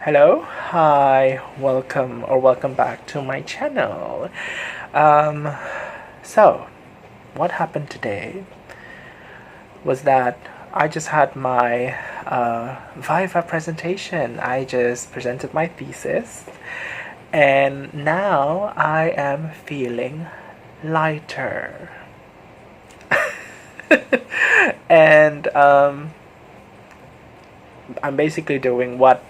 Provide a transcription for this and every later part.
Hello, hi, welcome back to my channel. So, what happened today was that I just had my Viva presentation. I just presented my thesis, and now I am feeling lighter. And I'm basically doing what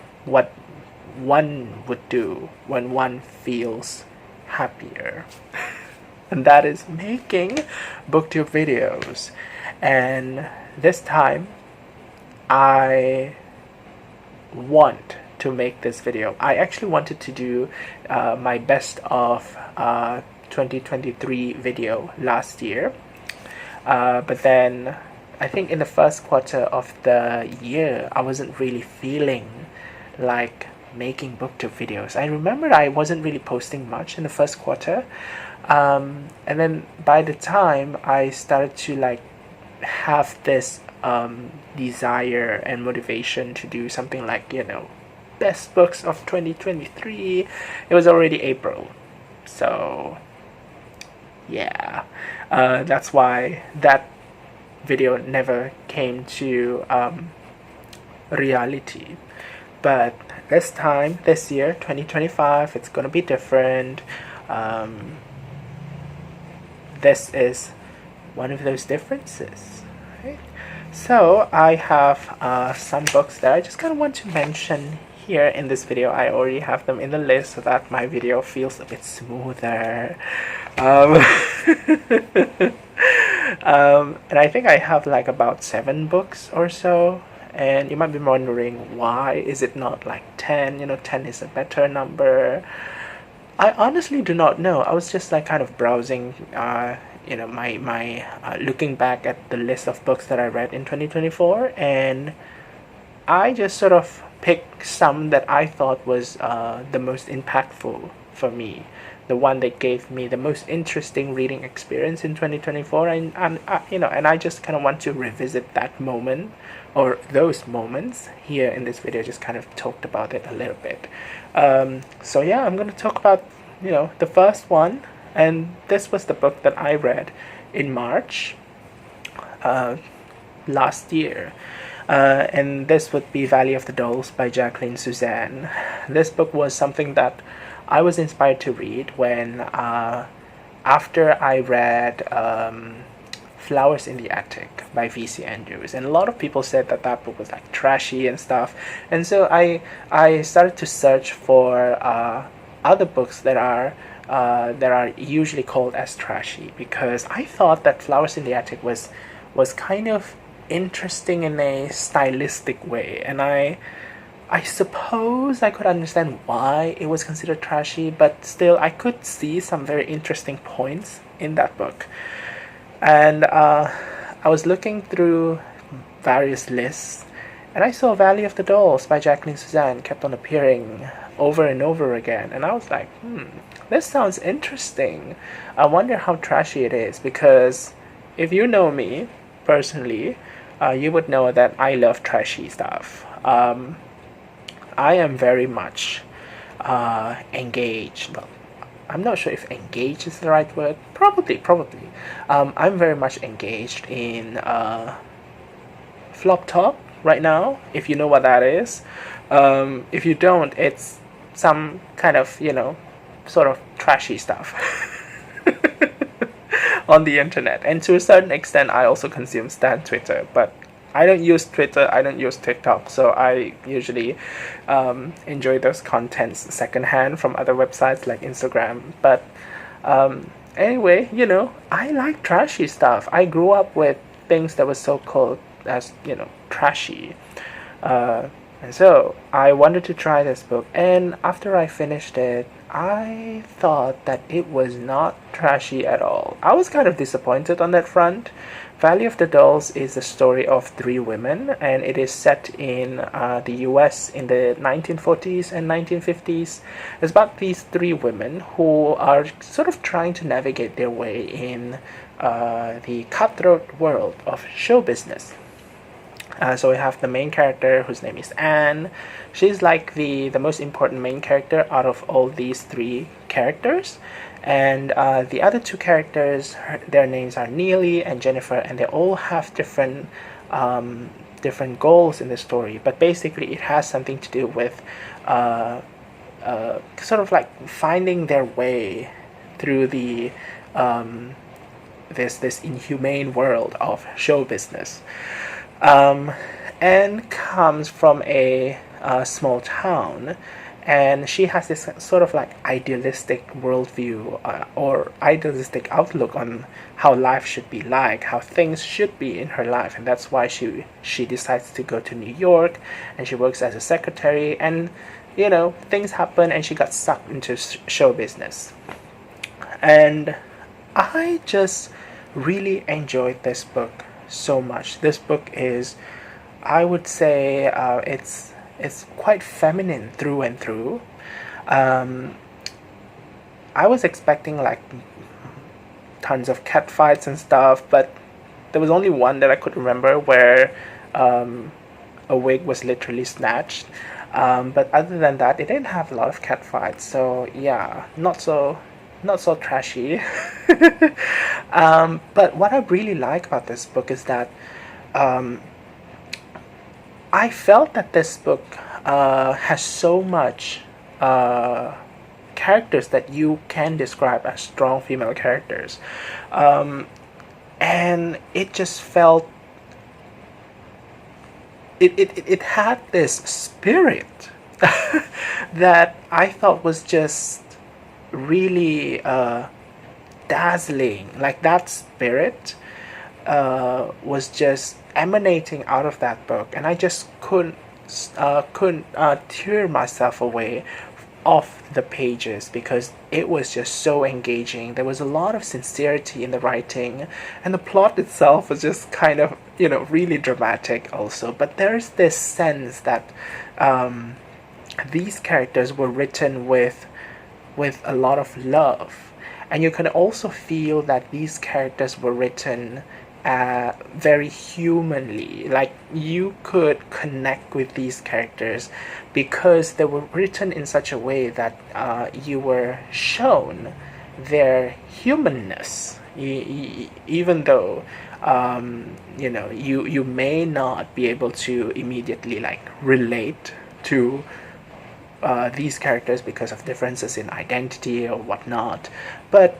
one would do when one feels happier, and that is making booktube videos. And this time I want to make this video. I actually wanted to do my best of 2023 video last year, but then I think in the first quarter of the year I wasn't really feeling like making booktube videos. I remember I wasn't really posting much in the first quarter, and then by the time I started to like have this desire and motivation to do something like, best books of 2023, it was already April. So yeah, that's why that video never came to reality. But this time, this year, 2025, it's gonna be different. This is one of those differences, right? So I have some books that I just kind of want to mention here in this video. I already have them in the list so that my video feels a bit smoother. And I think I have like about 7 books or so. And you might be wondering, why is it not like 10? 10 is a better number. I honestly do not know. I was just like kind of browsing, my looking back at the list of books that I read in 2024, and I just sort of picked some that I thought was the most impactful for me, the one that gave me the most interesting reading experience in 2024, and I just kind of want to revisit that moment or those moments here in this video. Just kind of talked about it a little bit. So yeah, I'm going to talk about the first one, and this was the book that I read in March last year. And this would be Valley of the Dolls by Jacqueline Susann. This book was something that I was inspired to read when after I read Flowers in the Attic by V.C. Andrews, and a lot of people said that that book was like trashy and stuff, and so I started to search for other books that are usually called as trashy, because I thought that Flowers in the Attic was kind of interesting in a stylistic way, and I suppose I could understand why it was considered trashy, but still I could see some very interesting points in that book. And I was looking through various lists, and I saw Valley of the Dolls by Jacqueline Susann kept on appearing over and over again, and I was like, this sounds interesting. I wonder how trashy it is, because if you know me personally, you would know that I love trashy stuff. I am very much engaged. Well, I'm not sure if engaged is the right word. Probably. I'm very much engaged in Flop Top right now, if you know what that is. If you don't, it's some kind of, sort of trashy stuff on the internet. And to a certain extent, I also consume Stan Twitter, but I don't use Twitter, I don't use TikTok, so I usually enjoy those contents secondhand from other websites like Instagram. But anyway, I like trashy stuff. I grew up with things that were so called as, trashy. And so I wanted to try this book, and after I finished it, I thought that it was not trashy at all. I was kind of disappointed on that front. Valley of the Dolls is the story of 3 women, and it is set in the US in the 1940s and 1950s. It's about these 3 women who are sort of trying to navigate their way in the cutthroat world of show business. So we have the main character whose name is Anne. She's like the most important main character out of all these three characters. And the other two characters, their names are Neely and Jennifer, and they all have different different goals in the story. But basically, it has something to do with sort of like finding their way through the this inhumane world of show business. Anne comes from a small town, and she has this sort of like idealistic worldview or idealistic outlook on how life should be like, how things should be in her life, and that's why she decides to go to New York, and she works as a secretary, and things happen, and she got sucked into show business. And I just really enjoyed this book so much. This book is, I would say, it's quite feminine through and through. I was expecting like tons of cat fights and stuff, but there was only one that I could remember where a wig was literally snatched. But other than that, it didn't have a lot of cat fights. So yeah, not so trashy. But what I really like about this book is that I felt that this book has so much characters that you can describe as strong female characters. And it just felt it had this spirit that I thought was just really dazzling. Like that spirit was just emanating out of that book, and I just couldn't tear myself away off the pages because it was just so engaging. There was a lot of sincerity in the writing, and the plot itself was just kind of really dramatic also. But there's this sense that these characters were written with a lot of love, and you can also feel that these characters were written very humanly. Like you could connect with these characters because they were written in such a way that you were shown their humanness, even though you may not be able to immediately like relate to these characters because of differences in identity or whatnot, but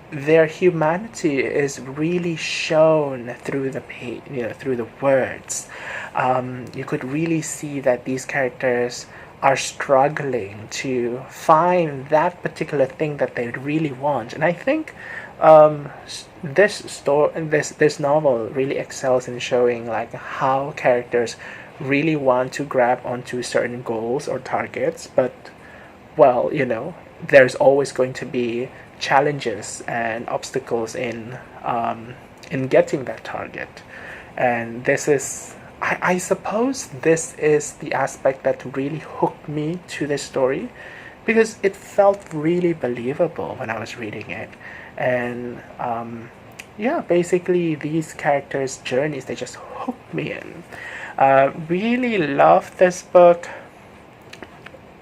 their humanity is really shown through the page, through the words. You could really see that these characters are struggling to find that particular thing that they really want, and I think this novel really excels in showing like how characters really want to grab onto certain goals or targets, but there's always going to be challenges and obstacles in getting that target. And this is, I suppose this is the aspect that really hooked me to this story, because it felt really believable when I was reading it. And basically these characters' journeys, they just hooked me in. Really loved this book.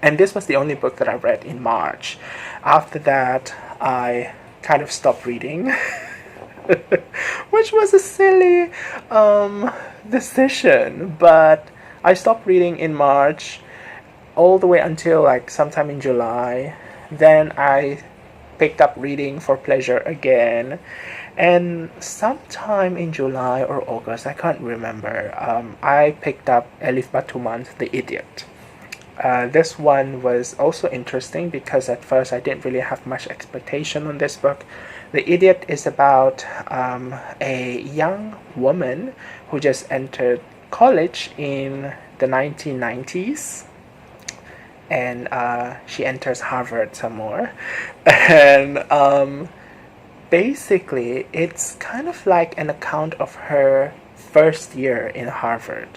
And this was the only book that I read in March. After that, I kind of stopped reading, which was a silly decision. But I stopped reading in March all the way until like sometime in July. Then I picked up reading for pleasure again. And sometime in July or August, I can't remember, I picked up Elif Batuman's The Idiot. This one was also interesting because at first I didn't really have much expectation on this book. The Idiot is about a young woman who just entered college in the 1990s, and she enters Harvard some more. And basically it's kind of like an account of her first year in Harvard.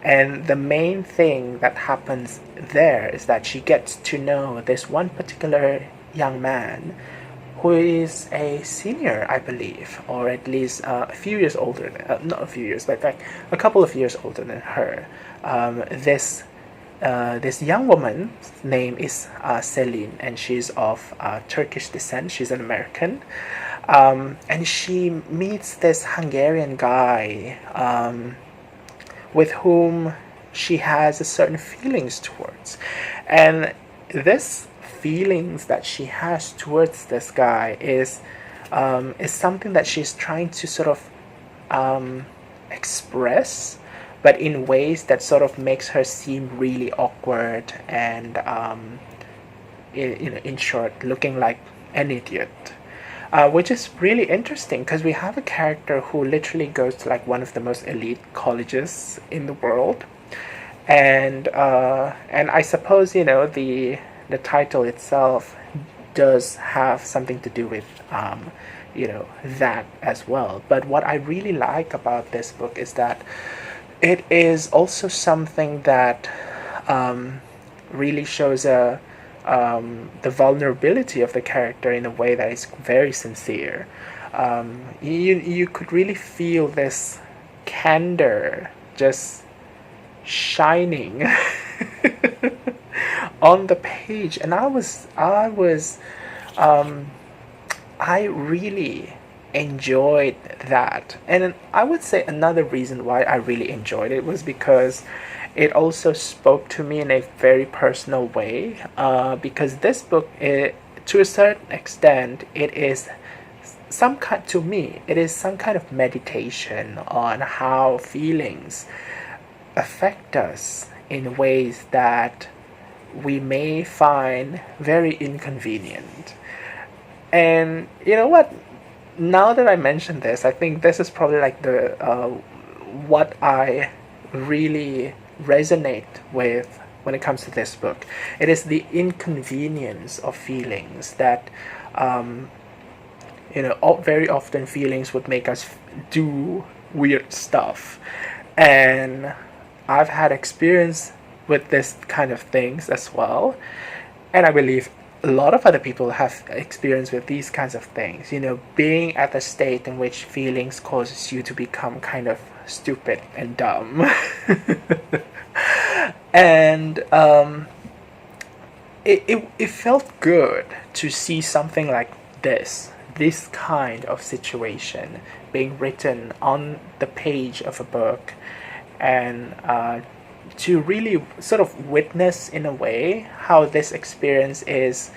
And the main thing that happens there is that she gets to know this one particular young man who is a senior, I believe, or at least a few years older, not a few years, but like a couple of years older than her. This young woman's name is Celine, and she's of Turkish descent. She's an American. And she meets this Hungarian guy with whom she has a certain feelings towards. And this feelings that she has towards this guy is something that she's trying to sort of express, but in ways that sort of makes her seem really awkward and, in short, looking like an idiot. Which is really interesting because we have a character who literally goes to like one of the most elite colleges in the world, and I suppose the title itself does have something to do with that as well. But what I really like about this book is that it is also something that really shows the vulnerability of the character in a way that is very sincere. You could really feel this candor just shining on the page, and I really enjoyed that. And I would say another reason why I really enjoyed it was because it also spoke to me in a very personal way, because this book, to a certain extent, it is some kind of meditation on how feelings affect us in ways that we may find very inconvenient. And you know what? Now that I mention this, I think this is probably like the what I really resonate with when it comes to this book. It is the inconvenience of feelings that very often feelings would make us do weird stuff, and I've had experience with this kind of things as well, and I believe a lot of other people have experience with these kinds of things, being at a state in which feelings causes you to become kind of stupid and dumb. And it felt good to see something like this kind of situation being written on the page of a book, and to really sort of witness in a way how this experience is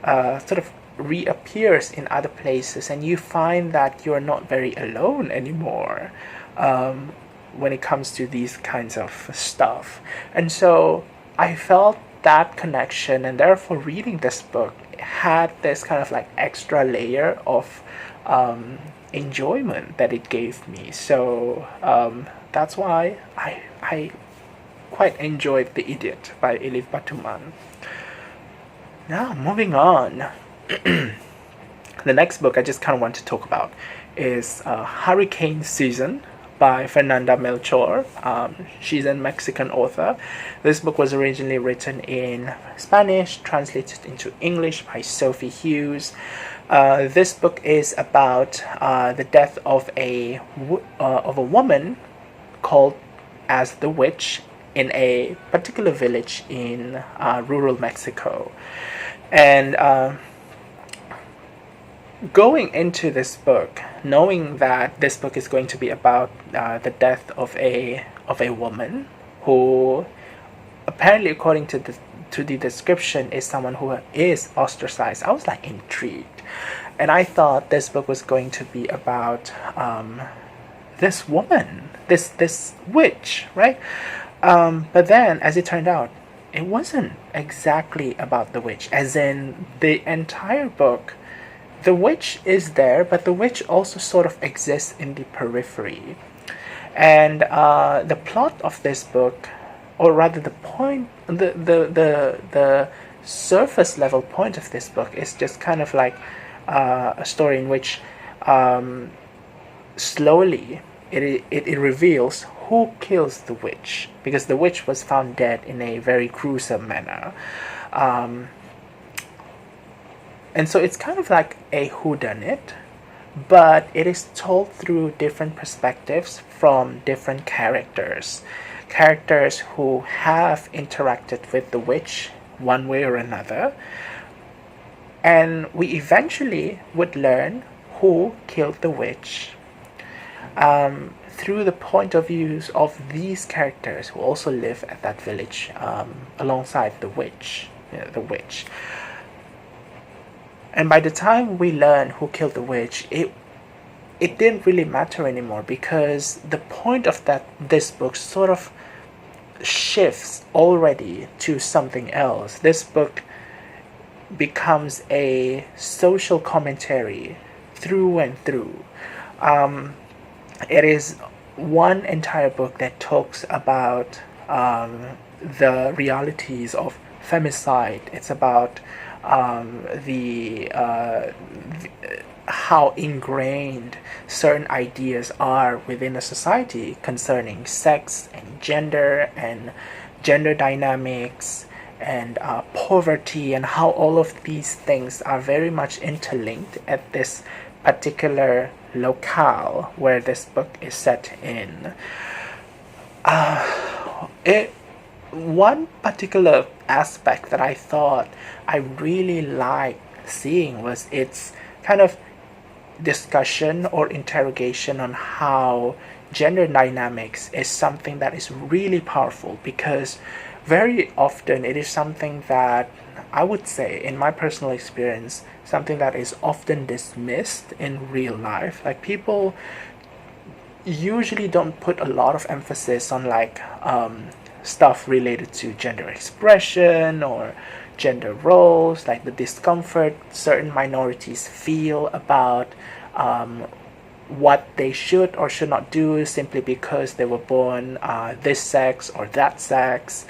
sort of reappears in other places, and you find that you're not very alone anymore when it comes to these kinds of stuff. And so I felt that connection, and therefore reading this book had this kind of like extra layer of enjoyment that it gave me. So that's why I quite enjoyed The Idiot by Elif Batuman. Now, moving on. The next book I just kind of want to talk about is Hurricane Season by Fernanda Melchor. She's a Mexican author. This book was originally written in Spanish, translated into English by Sophie Hughes. This book is about the death of a woman called as the witch in a particular village in rural Mexico. And going into this book, knowing that this book is going to be about the death of a woman who, apparently according to the description, is someone who is ostracized, I was like intrigued, and I thought this book was going to be about this woman, this witch, right? But then, as it turned out, it wasn't exactly about the witch. As in, the entire book, the witch is there, but the witch also sort of exists in the periphery. And the plot of this book, or rather the point, the surface level point of this book is just kind of like a story in which slowly it reveals who kills the witch, because the witch was found dead in a very gruesome manner. And so it's kind of like a whodunit, but it is told through different perspectives from different characters. Characters who have interacted with the witch one way or another. And we eventually would learn who killed the witch through the point of views of these characters who also live at that village alongside the witch. And by the time we learn who killed the witch, it didn't really matter anymore, because the point of this book sort of shifts already to something else. This book becomes a social commentary through and through. It is one entire book that talks about the realities of femicide. It's about how ingrained certain ideas are within a society concerning sex and gender dynamics and poverty, and how all of these things are very much interlinked at this particular locale where this book is set in. One particular aspect that I thought I really liked seeing was its kind of discussion or interrogation on how gender dynamics is something that is really powerful, because very often it is something that I would say, in my personal experience, something that is often dismissed in real life. Like, people usually don't put a lot of emphasis on stuff related to gender expression or gender roles, like the discomfort certain minorities feel about what they should or should not do simply because they were born this sex or that sex.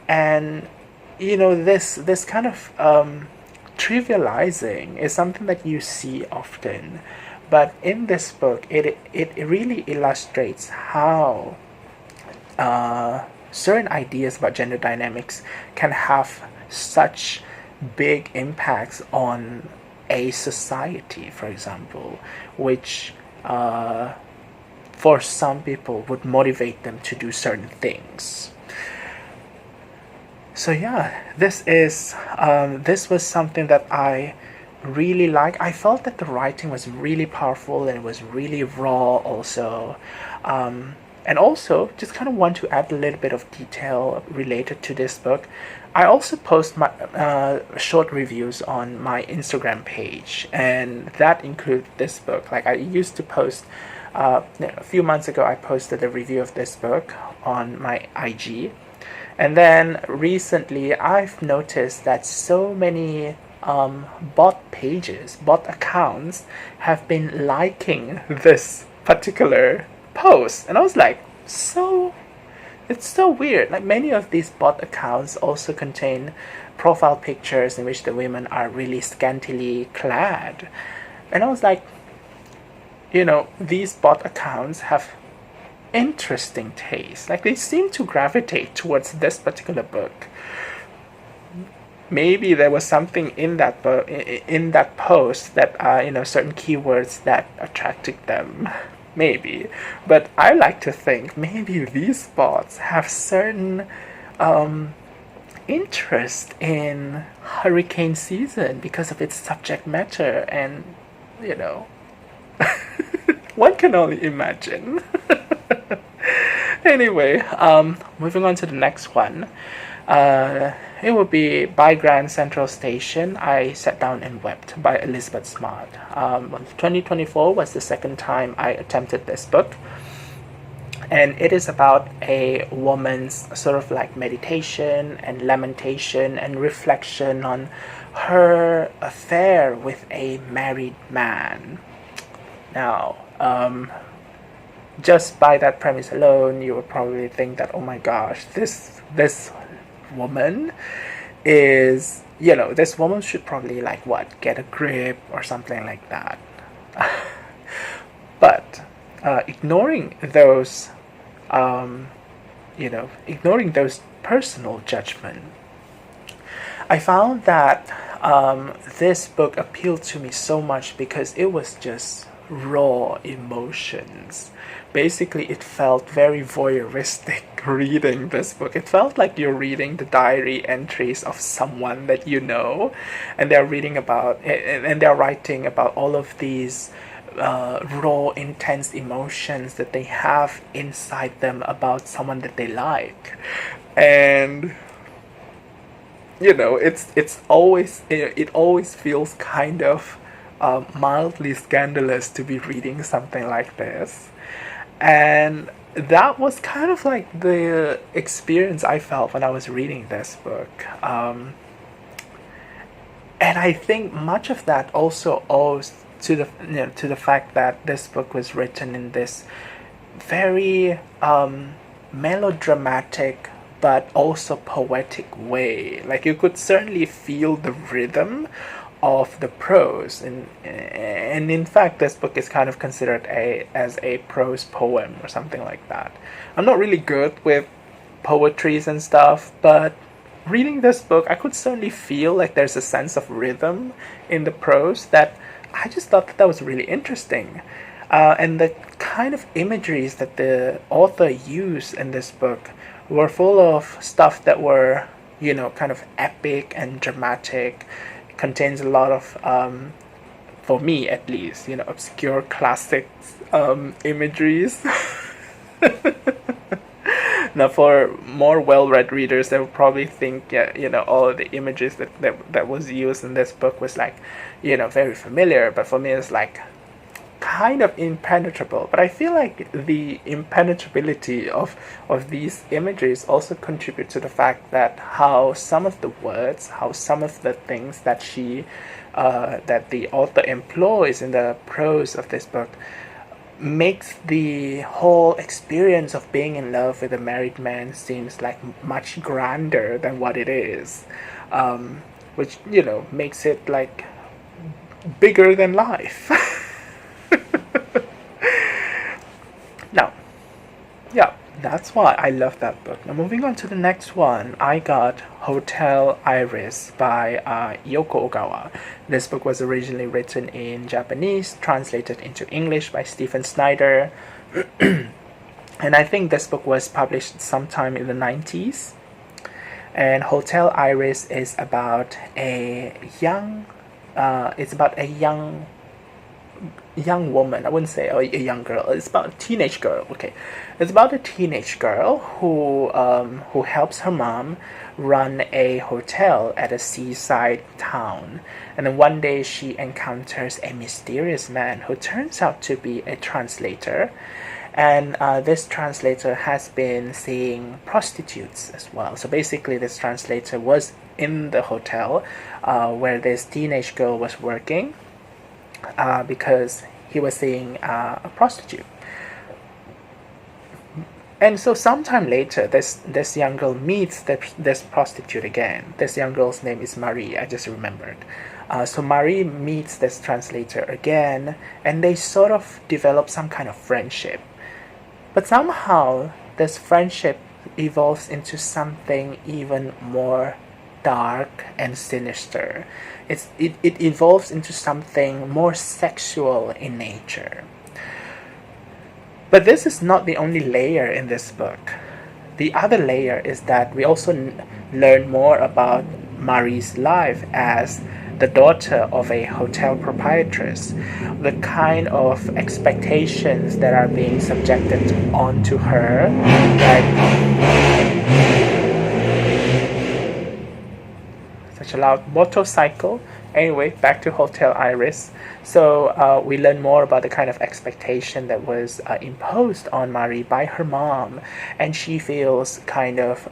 And this kind of trivializing is something that you see often, but in this book it really illustrates how certain ideas about gender dynamics can have such big impacts on a society, for example, which for some people would motivate them to do certain things. So yeah, this was something that I really like. I felt that the writing was really powerful and it was really raw also. And also, just kind of want to add a little bit of detail related to this book. I also post my short reviews on my Instagram page, and that includes this book. Like, I used to post, a few months ago, I posted a review of this book on my IG. And then recently, I've noticed that so many bot accounts have been liking this particular post. And I was like, it's so weird. Like, many of these bot accounts also contain profile pictures in which the women are really scantily clad. And I was like, these bot accounts have interesting taste. Like, they seem to gravitate towards this particular book. Maybe there was something in that in that post that certain keywords that attracted them. Maybe, but I like to think maybe these bots have certain interest in hurricane season because of its subject matter, and one can only imagine. Anyway, moving on to the next one. It will be By Grand Central Station, I Sat Down and Wept by Elizabeth Smart. 2024 was the second time I attempted this book. And it is about a woman's sort of like meditation and lamentation and reflection on her affair with a married man. Now, just by that premise alone, you would probably think that, oh my gosh, this woman is, this woman should probably get a grip or something like that. But ignoring those personal judgment, I found that This book appealed to me so much because it was just raw emotions. Basically, it felt very voyeuristic reading this book. It felt like you're reading the diary entries of someone that you know, and they're reading about, and they're writing about all of these raw, intense emotions that they have inside them about someone that they like. And it always feels kind of mildly scandalous to be reading something like this. And that was kind of like the experience I felt when I was reading this book. And I think much of that also owes to the fact that this book was written in this very melodramatic but also poetic way. Like, you could certainly feel the rhythm of the prose, and in fact this book is kind of considered as a prose poem or something like that. I'm not really good with poetries and stuff, but reading this book I could certainly feel like there's a sense of rhythm in the prose that I just thought that was really interesting. And the kind of imageries that the author used in this book were full of stuff that were, kind of epic and dramatic. It contains a lot of, for me at least, obscure classics imageries. Now, for more well-read readers, they will probably think, all of the images that was used in this book was like, very familiar. But for me, it's like kind of impenetrable. But I feel like the impenetrability of these images also contribute to the fact that how some of the words, how some of the things that that the author employs in the prose of this book makes the whole experience of being in love with a married man seems like much grander than what it is, which makes it like bigger than life. Now, yeah, that's why I love that book. Now, moving on to the next one, I got Hotel Iris by Yoko Ogawa. This book was originally written in Japanese, translated into English by Snyder. And I think this book was published sometime in the 90s. And Hotel Iris is about a young woman. I wouldn't say a young girl. It's about a teenage girl. Okay, it's about a teenage girl who helps her mom run a hotel at a seaside town. And then one day she encounters a mysterious man who turns out to be a translator. And this translator has been seeing prostitutes as well. So basically, this translator was in the hotel where this teenage girl was working. Because he was seeing a prostitute. And so sometime later, this young girl meets this prostitute again. This young girl's name is Marie, I just remembered. So Marie meets this translator again, and they sort of develop some kind of friendship. But somehow, this friendship evolves into something even more dark and sinister. It evolves into something more sexual in nature. But this is not the only layer in this book. The other layer is that we also learn more about Marie's life as the daughter of a hotel proprietress, the kind of expectations that are being subjected onto her, such a loud motorcycle. Anyway, back to Hotel Iris. So we learn more about the kind of expectation that was imposed on Marie by her mom, and she feels kind of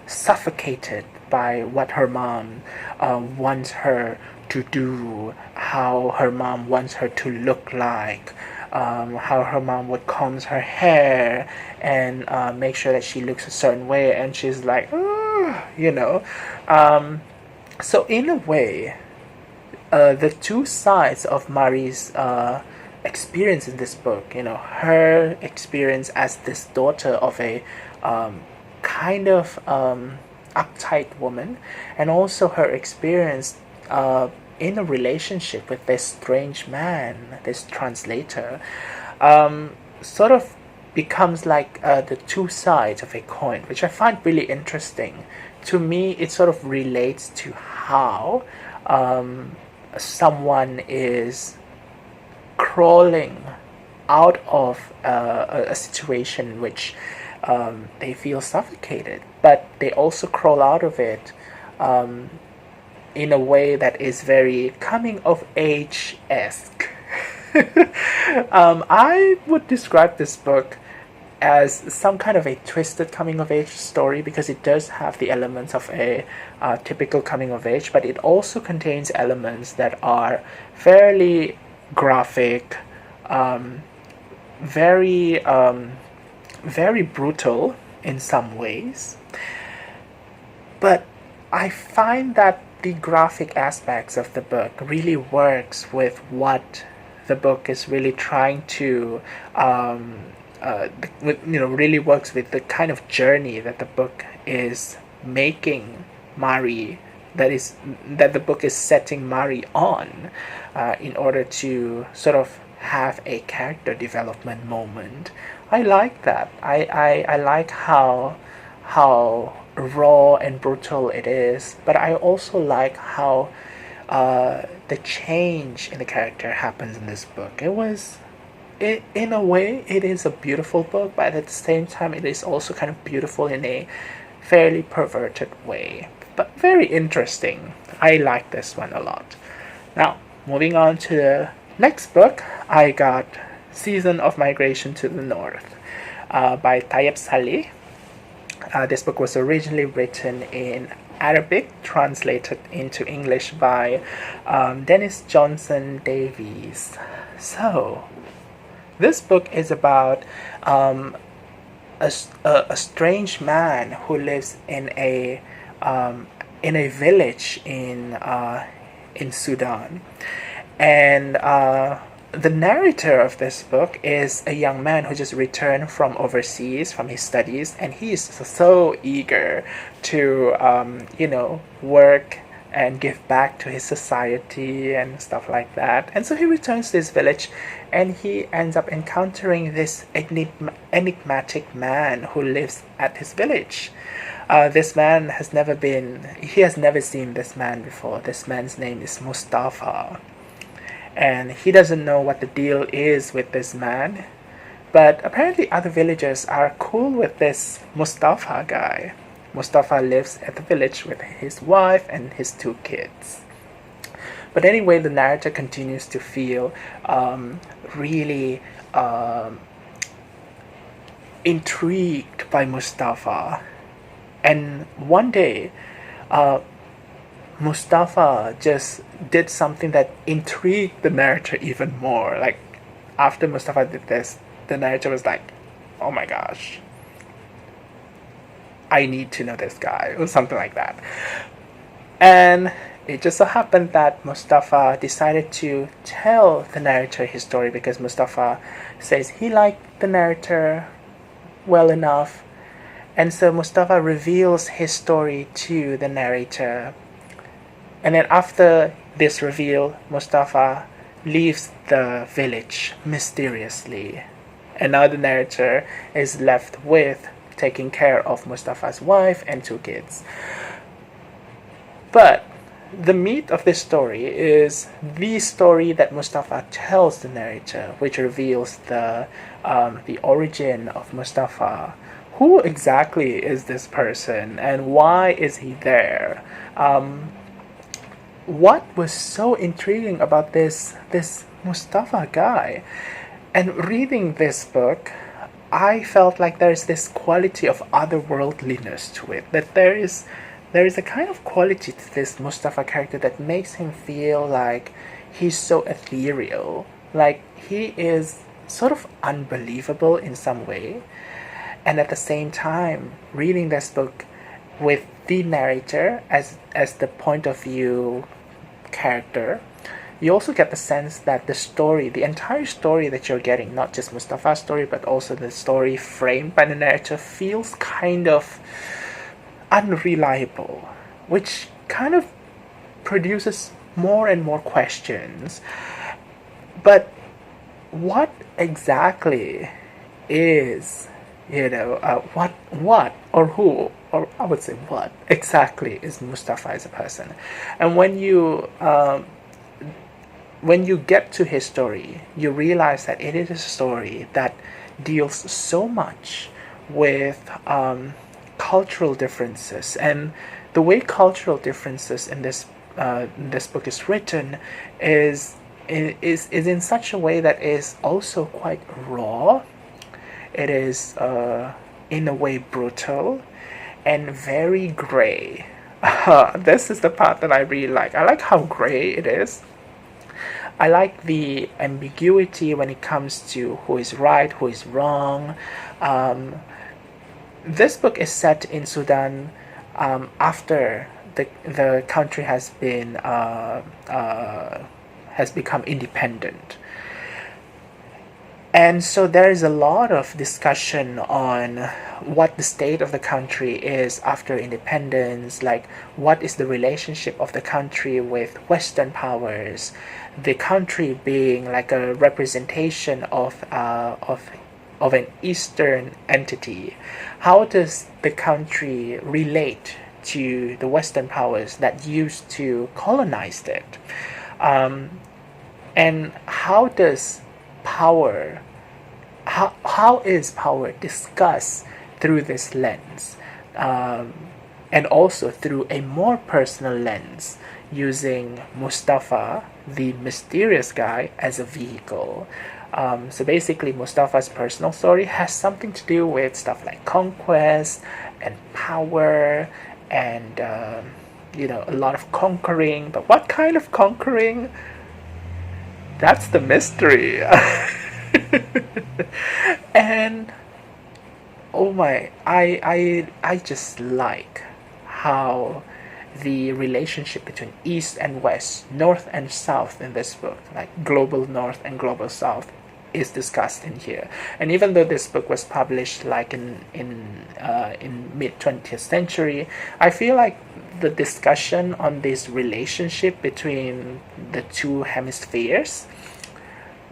suffocated by what her mom wants her to do, how her mom wants her to look like, how her mom would comb her hair and make sure that she looks a certain way, and she's like, so in a way, the two sides of Marie's experience in this book, her experience as this daughter of a kind of uptight woman, and also her experience in a relationship with this strange man, this translator, sort of becomes like the two sides of a coin, which I find really interesting. To me, it sort of relates to how someone is crawling out of a situation in which they feel suffocated, but they also crawl out of it in a way that is very coming of age-esque. I would describe this book as some kind of a twisted coming of age story, because it does have the elements of a typical coming of age, but it also contains elements that are fairly graphic, very very brutal in some ways. But I find that the graphic aspects of the book really works with what the book is really trying to really works with the kind of journey that the book is making Mari, that the book is setting Mari on, in order to sort of have a character development moment. I like that. I like how raw and brutal it is, but I also like how the change in the character happens in this book. In a way, it is a beautiful book, but at the same time, it is also kind of beautiful in a fairly perverted way. But very interesting. I like this one a lot. Now, moving on to the next book, I got Season of Migration to the North by Tayeb Salih. This book was originally written in Arabic, translated into English by Dennis Johnson-Davies. So, this book is about a strange man who lives in a village in Sudan, and the narrator of this book is a young man who just returned from overseas from his studies, and he is so eager to work and give back to his society and stuff like that. And so he returns to his village, and he ends up encountering this enigmatic man who lives at his village. This man has never seen this man before. This man's name is Mustafa, and he doesn't know what the deal is with this man, but apparently other villagers are cool with this Mustafa guy. Mustafa lives at the village with his wife and his 2 kids. But anyway, the narrator continues to feel really intrigued by Mustafa. And one day, Mustafa just did something that intrigued the narrator even more. Like, after Mustafa did this, the narrator was like, oh my gosh, I need to know this guy, or something like that. And it just so happened that Mustafa decided to tell the narrator his story, because Mustafa says he liked the narrator well enough. And so Mustafa reveals his story to the narrator. And then after this reveal, Mustafa leaves the village mysteriously. And now the narrator is left with taking care of Mustafa's wife and 2 kids. But the meat of this story is the story that Mustafa tells the narrator, which reveals the origin of Mustafa. Who exactly is this person, and why is he there? What was so intriguing about this Mustafa guy? And reading this book, I felt like there's this quality of otherworldliness to it. That there is a kind of quality to this Mustafa character that makes him feel like he's so ethereal. Like, he is sort of unbelievable in some way. And at the same time, reading this book with the narrator as the point of view character, you also get the sense that the entire story that you're getting, not just Mustafa's story, but also the story framed by the narrator, feels kind of unreliable, which kind of produces more and more questions. But what exactly is, what or who, or I would say what exactly is Mustafa as a person? And when you get to his story, you realize that it is a story that deals so much with cultural differences, and the way cultural differences in this book is written is in such a way that is also quite raw. It is in a way brutal and very gray. This is the part that I really like. I like how gray it is. I like the ambiguity when it comes to who is right, who is wrong. This book is set in Sudan after the country has become independent. And so there is a lot of discussion on what the state of the country is after independence, like what is the relationship of the country with Western powers, the country being like a representation of an Eastern entity. How does the country relate to the Western powers that used to colonize it? And how does power, how is power discussed through this lens, and also through a more personal lens, using Mustafa, the mysterious guy, as a vehicle. So basically Mustafa's personal story has something to do with stuff like conquest and power and a lot of conquering. But what kind of conquering? That's the mystery. And oh my, I just like how the relationship between East and West, North and South in this book, like global North and global South, is discussed in here. And even though this book was published like in mid 20th century, I feel like the discussion on this relationship between the two hemispheres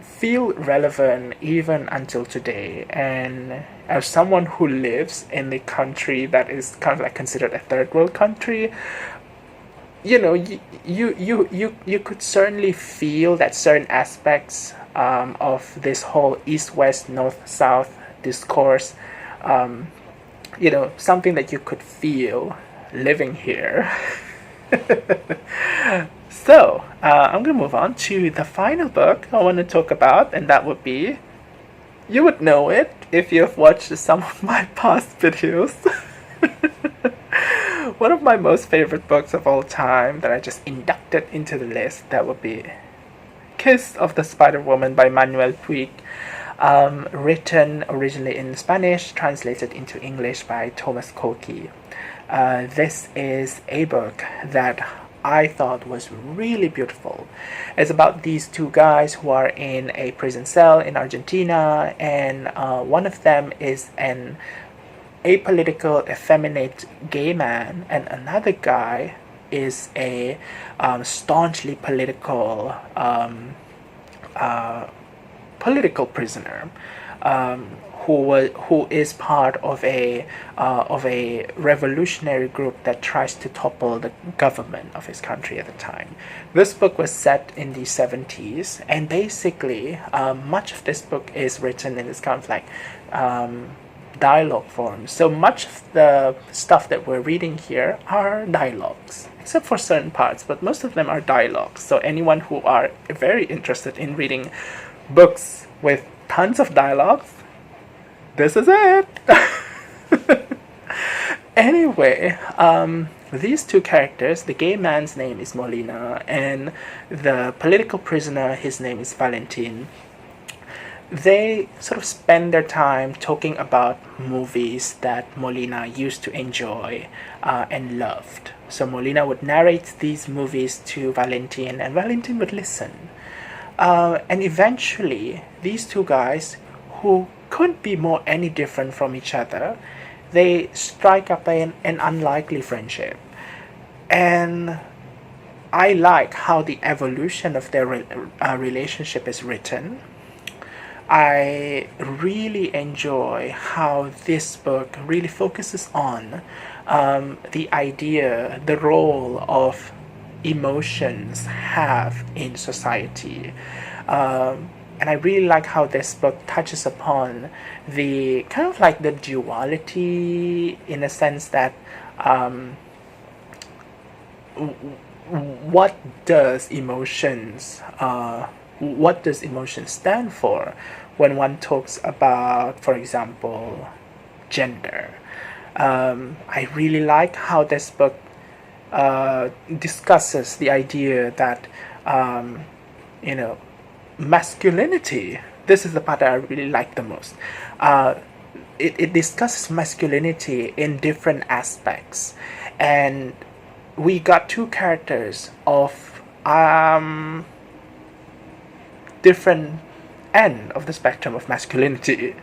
feel relevant even until today. And as someone who lives in the country that is kind of like considered a third world country, you could certainly feel that certain aspects of this whole East-West, North-South discourse, something that you could feel living here. So, I'm going to move on to the final book I want to talk about, and that would be, you would know it if you've watched some of my past videos. One of my most favorite books of all time that I just inducted into the list, that would be Kiss of the Spider-Woman by Manuel Puig, written originally in Spanish, translated into English by Thomas Colchie. This is a book that I thought was really beautiful. It's about these two guys who are in a prison cell in Argentina, and one of them is an apolitical, effeminate gay man, and another guy is a staunchly political prisoner, who is part of a revolutionary group that tries to topple the government of his country at the time. This book was set in the 70s, and basically much of this book is written in this kind of like dialogue form. So much of the stuff that we're reading here are dialogues, except for certain parts, but most of them are dialogues. So anyone who are very interested in reading books with tons of dialogues, this is it. Anyway, these two characters, the gay man's name is Molina, and the political prisoner, his name is Valentin. They sort of spend their time talking about movies that Molina used to enjoy and loved. So Molina would narrate these movies to Valentin, and Valentin would listen. And eventually, these two guys, who couldn't be more any different from each other, they strike up an unlikely friendship. And I like how the evolution of their relationship is written. I really enjoy how this book really focuses on the idea, the role of emotions have in society. And I really like how this book touches upon the kind of like the duality, in a sense that what does emotions stand for when one talks about, for example, gender. I really like how this book discusses the idea that masculinity. This is the part that I really like the most. It discusses masculinity in different aspects, and we got two characters of different end of the spectrum of masculinity.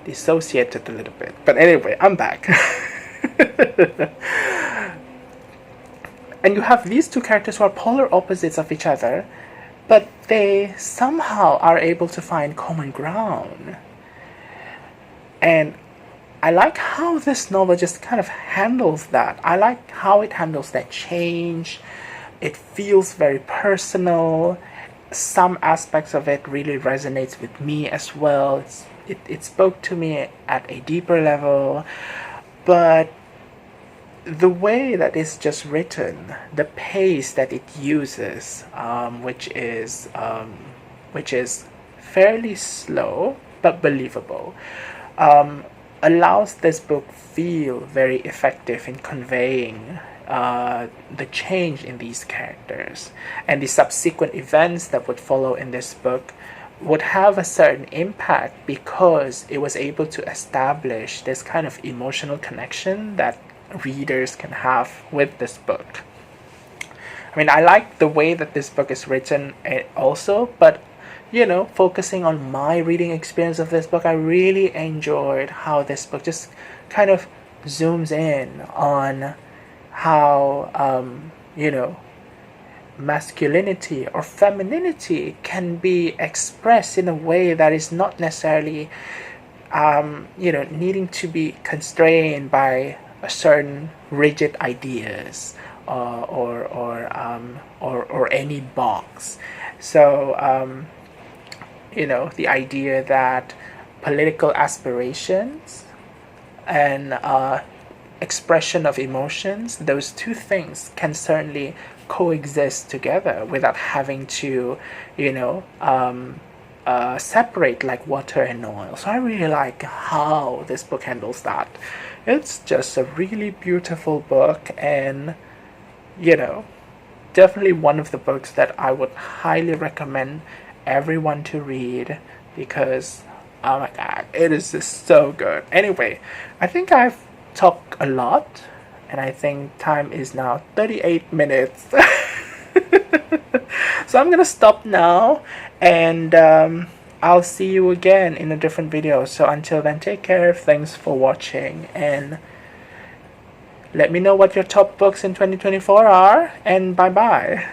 Dissociated a little bit, but anyway, I'm back. And you have these two characters who are polar opposites of each other, but they somehow are able to find common ground. And I like how this novel just kind of handles that. I like how it handles that change. It feels very personal. Some aspects of it really resonates with me as well. It spoke to me at a deeper level. But the way that it's just written, the pace that it uses, which is fairly slow but believable, allows this book feel very effective in conveying the change in these characters, and the subsequent events that would follow in this book would have a certain impact because it was able to establish this kind of emotional connection that readers can have with this book. I mean, I like the way that this book is written also, but focusing on my reading experience of this book, I really enjoyed how this book just kind of zooms in on how masculinity or femininity can be expressed in a way that is not necessarily needing to be constrained by a certain rigid ideas or any box. So the idea that political aspirations and expression of emotions, those two things can certainly coexist together without having to separate like water and oil. So I really like how this book handles that. It's just a really beautiful book, and definitely one of the books that I would highly recommend everyone to read, because oh my god, it is just so good. Anyway, I think I've talked a lot, and I think time is now 38 minutes. So I'm gonna stop now, and I'll see you again in a different video. So until then, take care, thanks for watching, and let me know what your top books in 2024 are, and bye bye.